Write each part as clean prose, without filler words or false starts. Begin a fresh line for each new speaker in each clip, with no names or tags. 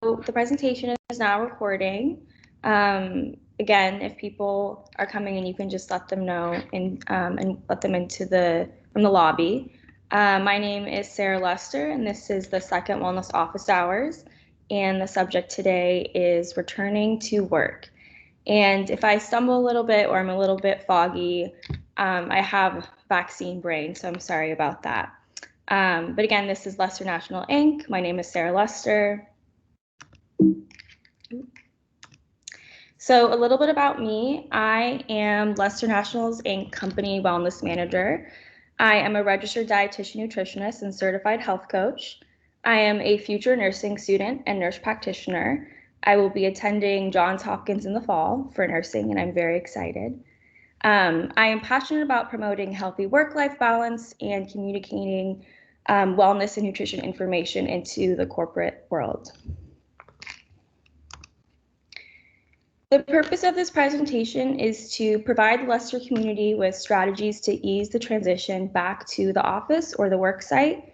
the presentation is now recording. Again, if people are coming in, you can just let them know and let them from the lobby. My name is Sarah Lester, and this is the second Wellness Office Hours. And the subject today is returning to work. And if I stumble a little bit or I'm a little bit foggy, I have vaccine brain, so I'm sorry about that. But again, this is Lester National Inc. My name is Sarah Lester. So a little bit about me. I am Lester Nationals Inc. Company Wellness Manager. I am a registered dietitian nutritionist and certified health coach. I am a future nursing student and nurse practitioner. I will be attending Johns Hopkins in the fall for nursing, and I'm very excited. I am passionate about promoting healthy work-life balance and communicating wellness and nutrition information into the corporate world. The purpose of this presentation is to provide the Lester community with strategies to ease the transition back to the office or the work site.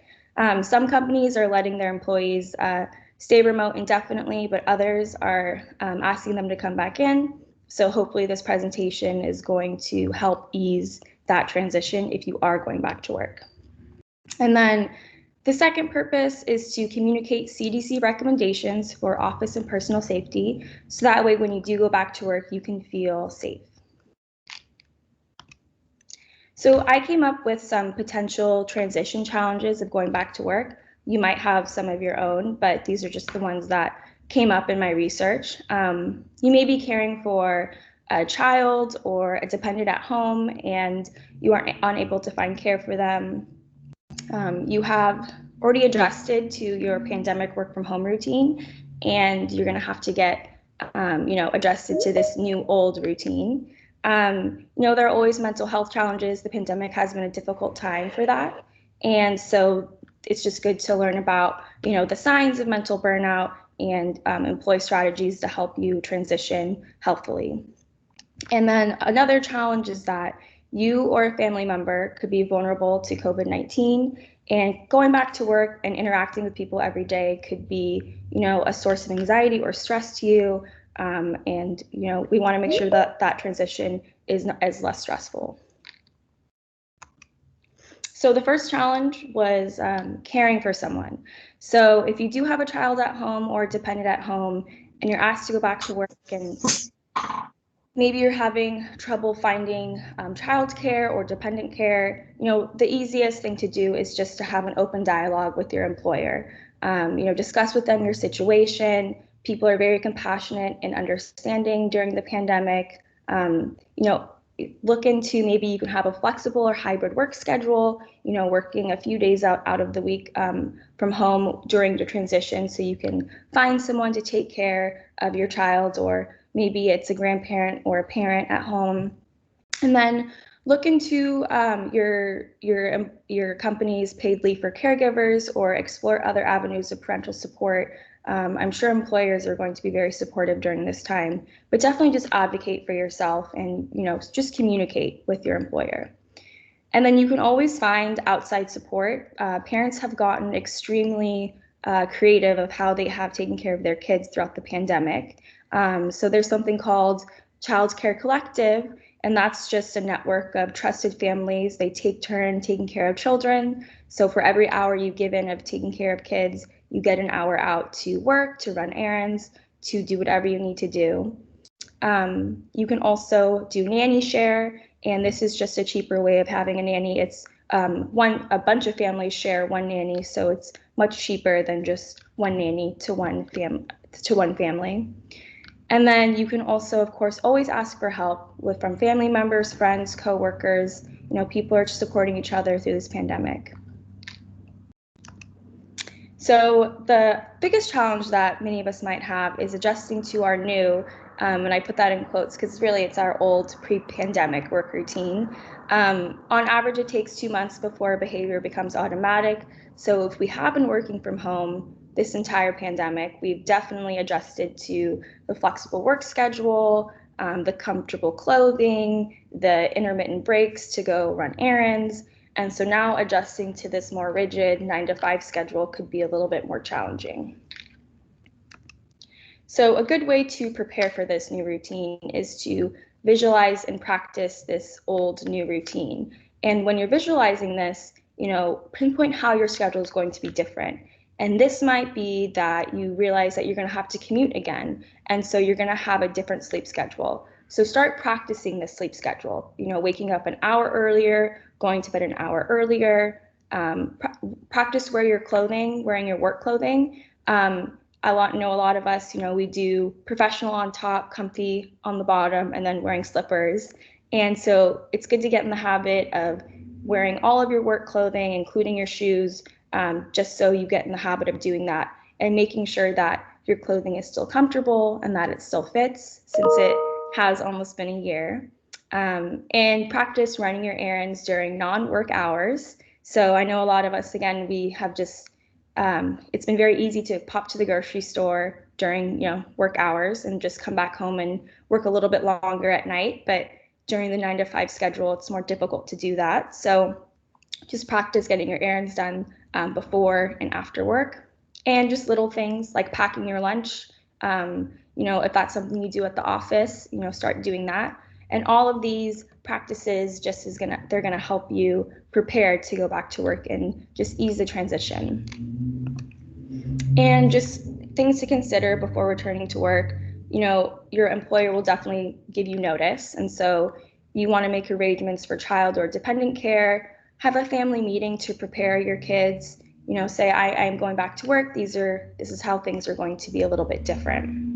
Some companies are letting their employees stay remote indefinitely, but others are asking them to come back in. So hopefully this presentation is going to help ease that transition if you are going back to work. And then the second purpose is to communicate CDC recommendations for office and personal safety, so that way when you do go back to work, you can feel safe. So I came up with some potential transition challenges of going back to work. You might have some of your own, but these are just the ones that came up in my research. You may be caring for a child or a dependent at home and you are unable to find care for them. You have already adjusted to your pandemic work from home routine, and you're going to have to get adjusted to this new old routine. There are always mental health challenges. The pandemic has been a difficult time for that. And so it's just good to learn about, the signs of mental burnout and employ strategies to help you transition healthfully. And then another challenge is that you or a family member could be vulnerable to COVID-19, and going back to work and interacting with people every day could be, a source of anxiety or stress to you. And we want to make sure that that transition is less stressful. So the first challenge was caring for someone. So if you do have a child at home or a dependent at home and you're asked to go back to work and maybe you're having trouble finding childcare or dependent care, the easiest thing to do is just to have an open dialogue with your employer. Discuss with them your situation. People are very compassionate and understanding during the pandemic. Look into maybe you can have a flexible or hybrid work schedule, working a few days out of the week from home during the transition, so you can find someone to take care of your child, or maybe it's a grandparent or a parent at home. And then look into your company's paid leave for caregivers, or explore other avenues of parental support. I'm sure employers are going to be very supportive during this time, but definitely just advocate for yourself and just communicate with your employer. And then you can always find outside support. Parents have gotten extremely creative of how they have taken care of their kids throughout the pandemic. So there's something called Child Care Collective, and that's just a network of trusted families. They take turn taking care of children. So for every hour you give in of taking care of kids, you get an hour out to work, to run errands, to do whatever you need to do. You can also do nanny share, and this is just a cheaper way of having a nanny. It's a bunch of families share one nanny, so it's much cheaper than just one nanny to one family. And then you can also, of course, always ask for help from family members, friends, coworkers. People are supporting each other through this pandemic. So the biggest challenge that many of us might have is adjusting to our new, and I put that in quotes because really it's our old pre-pandemic work routine. On average, it takes 2 months before behavior becomes automatic. So if we have been working from home this entire pandemic, we've definitely adjusted to the flexible work schedule, the comfortable clothing, the intermittent breaks to go run errands. And so now adjusting to this more rigid 9-to-5 schedule could be a little bit more challenging. So a good way to prepare for this new routine is to visualize and practice this old new routine. And when you're visualizing this, pinpoint how your schedule is going to be different. And this might be that you realize that you're going to have to commute again. And so you're going to have a different sleep schedule. So start practicing the sleep schedule, waking up an hour earlier, going to bed an hour earlier. Practice wearing your work clothing. I know a lot of us, we do professional on top, comfy on the bottom, and then wearing slippers. And so it's good to get in the habit of wearing all of your work clothing, including your shoes, just so you get in the habit of doing that and making sure that your clothing is still comfortable and that it still fits, since it has almost been a year. And practice running your errands during non-work hours. So I know a lot of us, again, we have just it's been very easy to pop to the grocery store during work hours and just come back home and work a little bit longer at night. But during the 9 to 5 schedule, it's more difficult to do that. So just practice getting your errands done before and after work, and just little things like packing your lunch. If that's something you do at the office, start doing that. And all of these practices they're gonna help you prepare to go back to work and just ease the transition. And just things to consider before returning to work. Your employer will definitely give you notice, and so you want to make arrangements for child or dependent care. Have a family meeting to prepare your kids. Say I'm going back to work. This is how things are going to be a little bit different.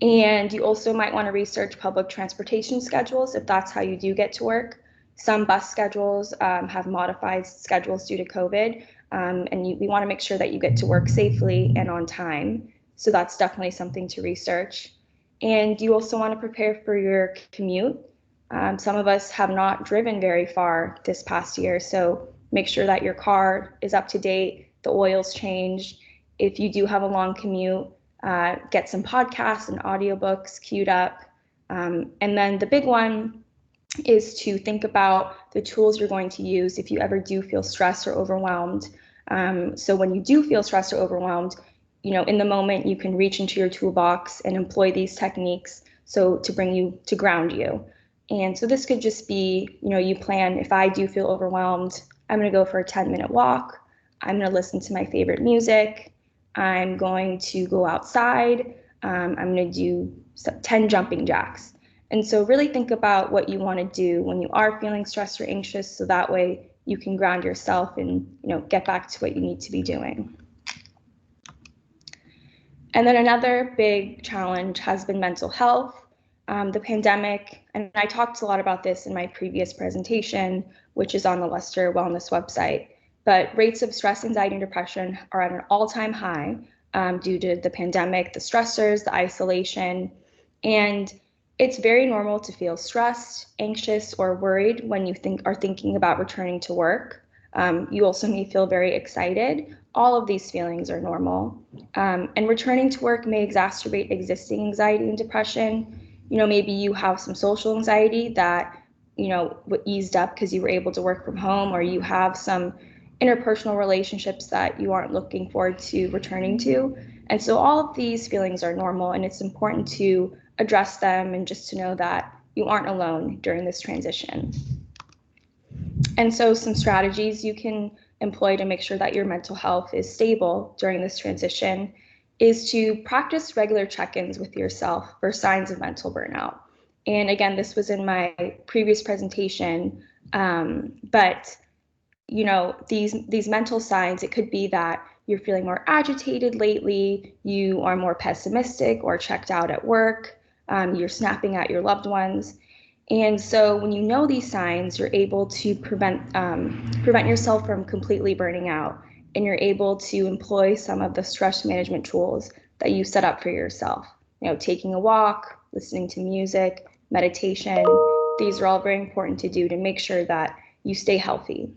And you also might want to research public transportation schedules if that's how you do get to work. Some bus schedules have modified schedules due to COVID, and we want to make sure that you get to work safely and on time. So that's definitely something to research. And you also want to prepare for your commute. Some of us have not driven very far this past year, so make sure that your car is up to date, the oil's changed. If you do have a long commute, get some podcasts and audiobooks queued up. And then the big one is to think about the tools you're going to use if you ever do feel stressed or overwhelmed. So when you do feel stressed or overwhelmed, in the moment you can reach into your toolbox and employ these techniques to ground you. And so this could just be, you plan, if I do feel overwhelmed, I'm going to go for a 10-minute walk. I'm going to listen to my favorite music. I'm going to go outside. I'm going to do 10 jumping jacks. And so really think about what you want to do when you are feeling stressed or anxious, so that way you can ground yourself and get back to what you need to be doing. And then another big challenge has been mental health. The pandemic, and I talked a lot about this in my previous presentation, which is on the Leicester Wellness website, but rates of stress, anxiety, and depression are at an all-time high due to the pandemic, the stressors, the isolation, and it's very normal to feel stressed, anxious, or worried when you are thinking about returning to work. You also may feel very excited. All of these feelings are normal. And returning to work may exacerbate existing anxiety and depression. Maybe you have some social anxiety that, eased up because you were able to work from home, or you have some interpersonal relationships that you aren't looking forward to returning to. And so all of these feelings are normal, and it's important to address them and just to know that you aren't alone during this transition. And so some strategies you can employ to make sure that your mental health is stable during this transition is to practice regular check-ins with yourself for signs of mental burnout. And again, this was in my previous presentation, but these mental signs, it could be that you're feeling more agitated lately, you are more pessimistic or checked out at work, you're snapping at your loved ones. And so when you know these signs, you're able to prevent yourself from completely burning out, and you're able to employ some of the stress management tools that you set up for yourself. Taking a walk, listening to music, meditation. These are all very important to do to make sure that you stay healthy.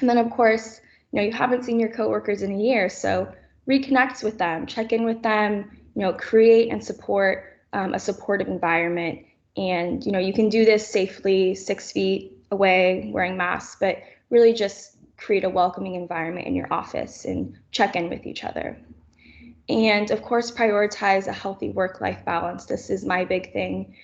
And then, of course, you haven't seen your coworkers in a year, so reconnect with them, check in with them, create and support a supportive environment. And, you can do this safely, 6 feet away, wearing masks, but really just create a welcoming environment in your office and check in with each other. And of course, prioritize a healthy work-life balance. This is my big thing.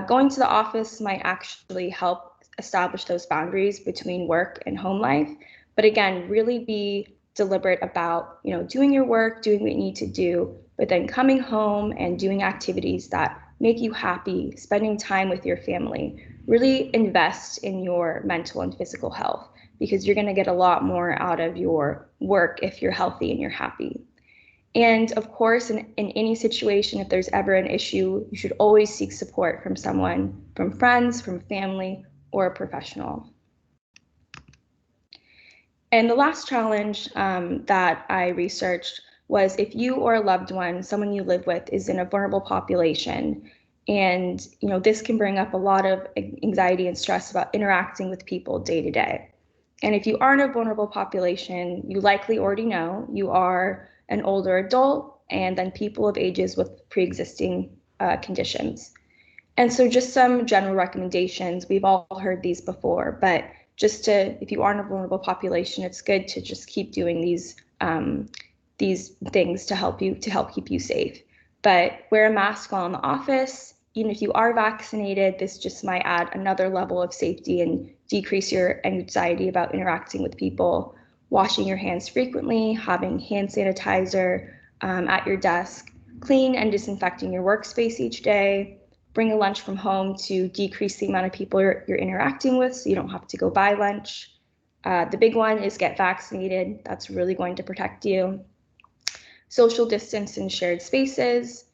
Going to the office might actually help establish those boundaries between work and home life. But again, really be deliberate about, doing your work, doing what you need to do, but then coming home and doing activities that make you happy, spending time with your family. Really invest in your mental and physical health, because you're going to get a lot more out of your work if you're healthy and you're happy. And of course, in any situation, if there's ever an issue, you should always seek support from someone, from friends, from family, or a professional. And the last challenge that I researched was if you or a loved one, someone you live with, is in a vulnerable population. And this can bring up a lot of anxiety and stress about interacting with people day to day. And if you are in a vulnerable population, you likely already know you are an older adult and then people of ages with pre-existing conditions. And so just some general recommendations, we've all heard these before, but if you are in a vulnerable population, it's good to just keep doing these things to help keep you safe. But wear a mask while in the office. Even if you are vaccinated, this just might add another level of safety and decrease your anxiety about interacting with people. Washing your hands frequently, having hand sanitizer at your desk, clean and disinfecting your workspace each day. Bring a lunch from home to decrease the amount of people you're interacting with so you don't have to go buy lunch. The big one is get vaccinated. That's really going to protect you. Social distance in shared spaces.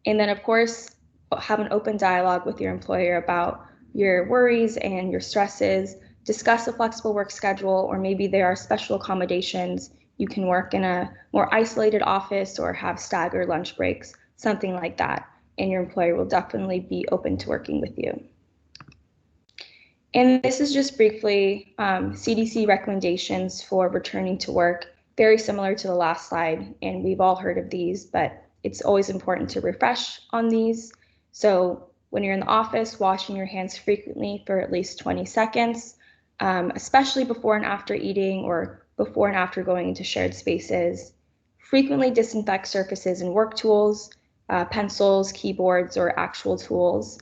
And then, of course, have an open dialogue with your employer about your worries and your stresses. Discuss a flexible work schedule, or maybe there are special accommodations. You can work in a more isolated office or have staggered lunch breaks, something like that. And your employer will definitely be open to working with you. And this is just briefly CDC recommendations for returning to work, very similar to the last slide. And we've all heard of these, but it's always important to refresh on these. So when you're in the office, washing your hands frequently for at least 20 seconds, especially before and after eating or before and after going into shared spaces. Frequently disinfect surfaces and work tools, pencils, keyboards, or actual tools.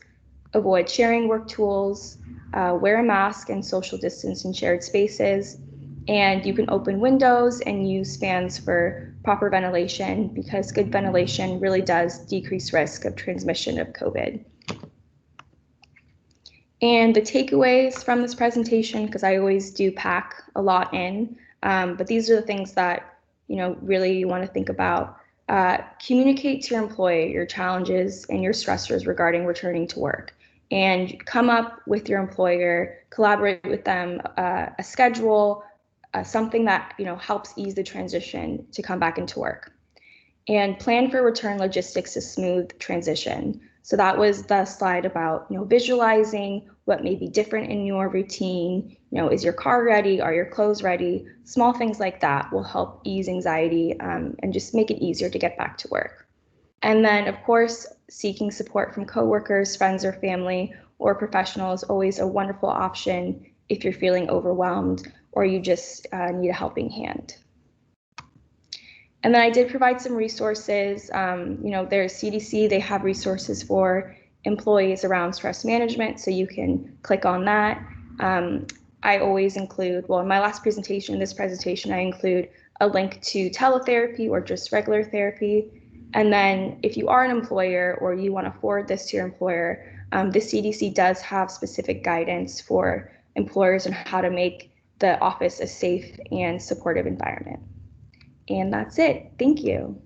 Avoid sharing work tools. Wear a mask and social distance in shared spaces. And you can open windows and use fans for proper ventilation, because good ventilation really does decrease risk of transmission of COVID. And the takeaways from this presentation, because I always do pack a lot in, but these are the things that really you want to think about. Communicate to your employer your challenges and your stressors regarding returning to work, and come up with your employer, collaborate with them, a schedule, something that helps ease the transition to come back into work. And plan for return logistics to smooth transition. So that was the slide about visualizing what may be different in your routine. Is your car ready? Are your clothes ready? Small things like that will help ease anxiety and just make it easier to get back to work. And then, of course, seeking support from coworkers, friends, or family or professionals is always a wonderful option if you're feeling overwhelmed or you just need a helping hand. And then I did provide some resources. There's CDC, they have resources for employees around stress management, so you can click on that. I always include, in my last presentation, in this presentation, I include a link to teletherapy or just regular therapy. And then if you are an employer or you want to forward this to your employer, the CDC does have specific guidance for employers on how to make the office a safe and supportive environment. And that's it. Thank you.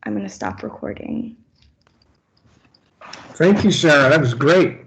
I'm going to stop recording.
Thank you, Sarah. That was great.